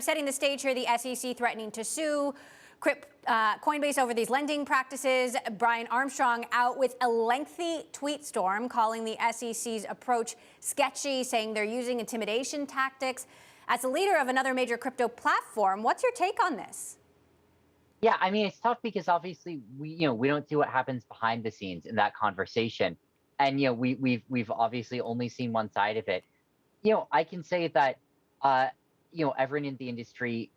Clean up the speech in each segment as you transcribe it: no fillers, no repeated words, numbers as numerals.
Setting the stage here, the SEC threatening to sue Coinbase over these lending practices. Brian Armstrong out with a lengthy tweet storm calling the SEC's approach sketchy, saying they're using intimidation tactics. As the leader of another major crypto platform, what's your take on this? Yeah, I mean, it's tough because obviously we don't see what happens behind the scenes in that conversation. And we've obviously only seen one side of it. I can say that uh, everyone in the industry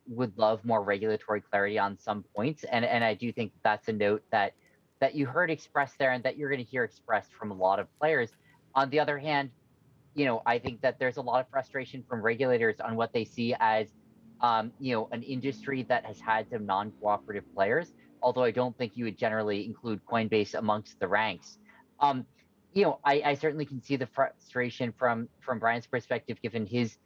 would love more regulatory clarity on some points, and I do think that's a note that you heard expressed there, and that you're going to hear expressed from a lot of players. On the other hand, I think that there's a lot of frustration from regulators on what they see as, an industry that has had some non-cooperative players. Although I don't think you would generally include Coinbase amongst the ranks. Um, I certainly can see the frustration from Brian's perspective, given his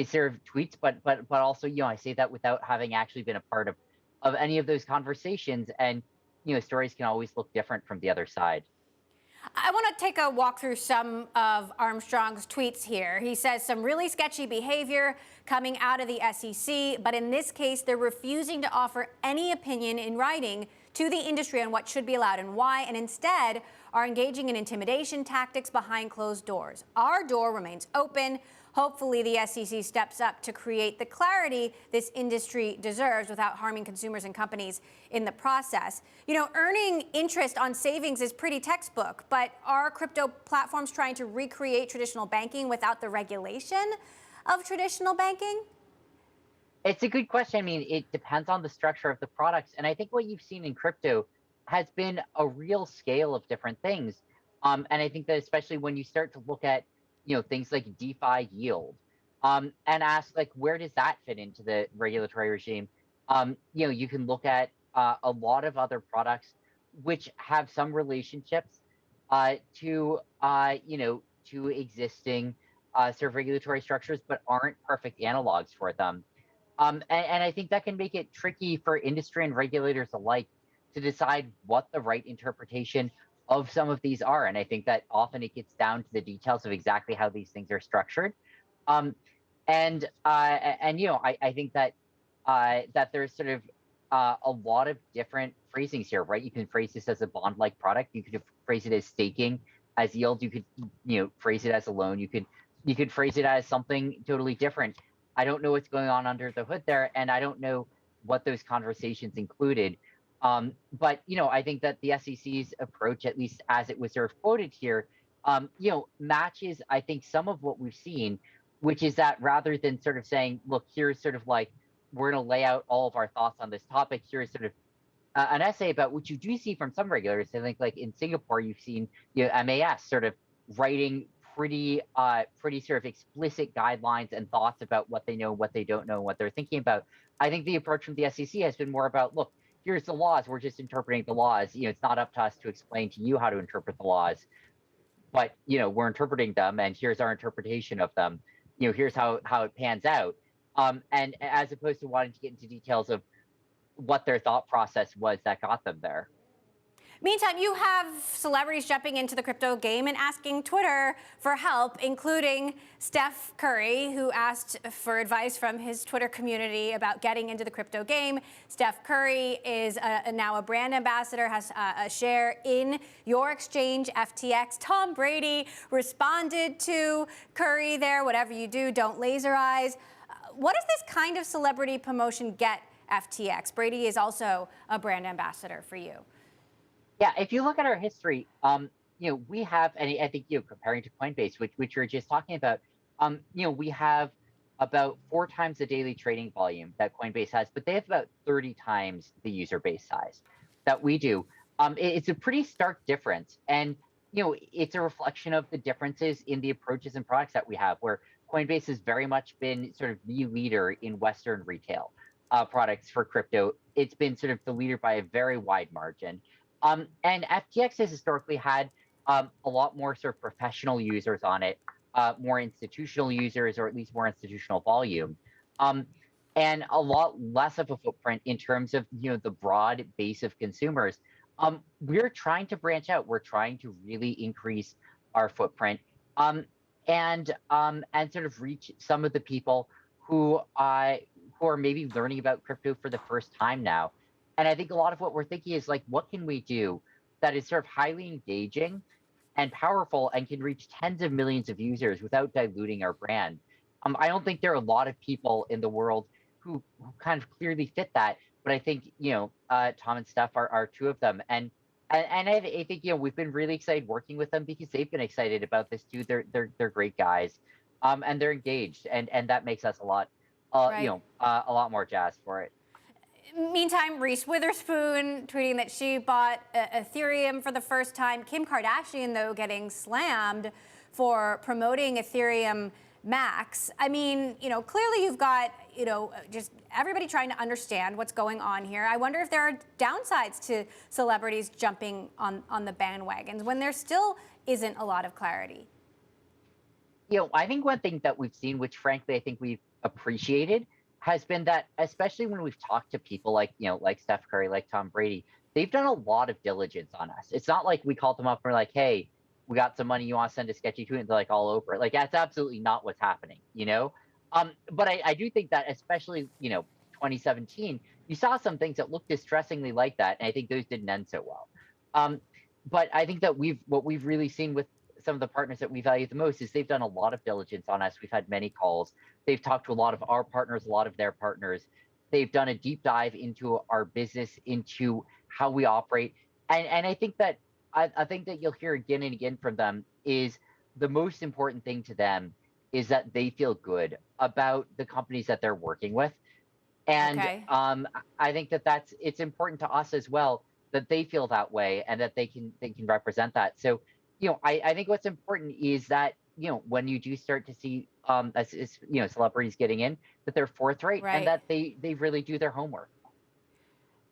sort of tweets, but also, I say that without having actually been a part of any of those conversations, and stories can always look different from the other side. I want to take a walk through some of Armstrong's tweets here. He says some really sketchy behavior coming out of the SEC, but in this case, they're refusing to offer any opinion in writing to the industry on what should be allowed and why, and instead are engaging in intimidation tactics behind closed doors. Our door remains open. Hopefully, the SEC steps up to create the clarity this industry deserves without harming consumers and companies in the process. Earning interest on savings is pretty textbook, but are crypto platforms trying to recreate traditional banking without the regulation of traditional banking? It's a good question. I mean, it depends on the structure of the products. And I think what you've seen in crypto has been a real scale of different things. And I think that especially when you start to look at, things like DeFi yield, and ask, like, where does that fit into the regulatory regime? You can look at a lot of other products which have some relationships to existing sort of regulatory structures, but aren't perfect analogs for them. And I think that can make it tricky for industry and regulators alike to decide what the right interpretation of some of these are. And I think that often it gets down to the details of exactly how these things are structured. Um, I think that there's sort of a lot of different phrasings here, right? You can phrase this as a bond-like product. You could phrase it as staking, as yield. You could phrase it as a loan. You could phrase it as something totally different. I don't know what's going on under the hood there, and I don't know what those conversations included. But I think that the SEC's approach, at least as it was sort of quoted here, matches, I think, some of what we've seen, which is that rather than sort of saying, look, here's sort of like, we're going to lay out all of our thoughts on this topic, here's sort of an essay about what you do see from some regulators. I think, like in Singapore, you've seen MAS sort of writing pretty sort of explicit guidelines and thoughts about what they know, what they don't know, what they're thinking about. I think the approach from the SEC has been more about, look, here's the laws. We're just interpreting the laws. It's not up to us to explain to you how to interpret the laws, but we're interpreting them, and here's our interpretation of them. Here's how it pans out. And as opposed to wanting to get into details of what their thought process was that got them there. Meantime, you have celebrities jumping into the crypto game and asking Twitter for help, including Steph Curry, who asked for advice from his Twitter community about getting into the crypto game. Steph Curry is now a brand ambassador, has a share in your exchange, FTX. Tom Brady responded to Curry there, whatever you do, don't laser eyes. What does this kind of celebrity promotion get FTX? Brady is also a brand ambassador for you. Yeah, if you look at our history, we have, and I think, comparing to Coinbase, which you're just talking about, we have about 4 times the daily trading volume that Coinbase has, but they have about 30 times the user base size that we do. It's a pretty stark difference, and it's a reflection of the differences in the approaches and products that we have, where Coinbase has very much been sort of the leader in Western retail products for crypto. It's been sort of the leader by a very wide margin. And FTX has historically had a lot more sort of professional users on it, more institutional users, or at least more institutional volume, and a lot less of a footprint in terms of the broad base of consumers. We're trying to branch out. We're trying to really increase our footprint, and sort of reach some of the people who are maybe learning about crypto for the first time now. And I think a lot of what we're thinking is like, what can we do that is sort of highly engaging and powerful and can reach tens of millions of users without diluting our brand? I don't think there are a lot of people in the world who kind of clearly fit that, but I think Tom and Steph are two of them, and I think we've been really excited working with them because they've been excited about this too. They're great guys, and they're engaged, and that makes us Right. a lot more jazzed for it. Meantime, Reese Witherspoon tweeting that she bought Ethereum for the first time. Kim Kardashian, though, getting slammed for promoting Ethereum Max. I mean, clearly you've got, just everybody trying to understand what's going on here. I wonder if there are downsides to celebrities jumping on the bandwagons when there still isn't a lot of clarity. I think one thing that we've seen, which frankly I think we've appreciated, has been that especially when we've talked to people like like Steph Curry, like Tom Brady, they've done a lot of diligence on us. It's not like we called them up and we're like, hey, we got some money, you want to send a sketchy tweet, and they're like all over it. Like that's absolutely not what's happening. But I do think that especially 2017, you saw some things that looked distressingly like that, and I think those didn't end so well. But I think that what we've really seen with some of the partners that we value the most is they've done a lot of diligence on us. We've had many calls. They've talked to a lot of our partners, a lot of their partners. They've done a deep dive into our business, into how we operate. And I think that I think that you'll hear again and again from them is the most important thing to them is that they feel good about the companies that they're working with. And Okay. I think that it's important to us as well that they feel that way and that they can represent that. So, I think what's important is that when you do start to see as celebrities getting in, that they're forthright and Right. that they really do their homework.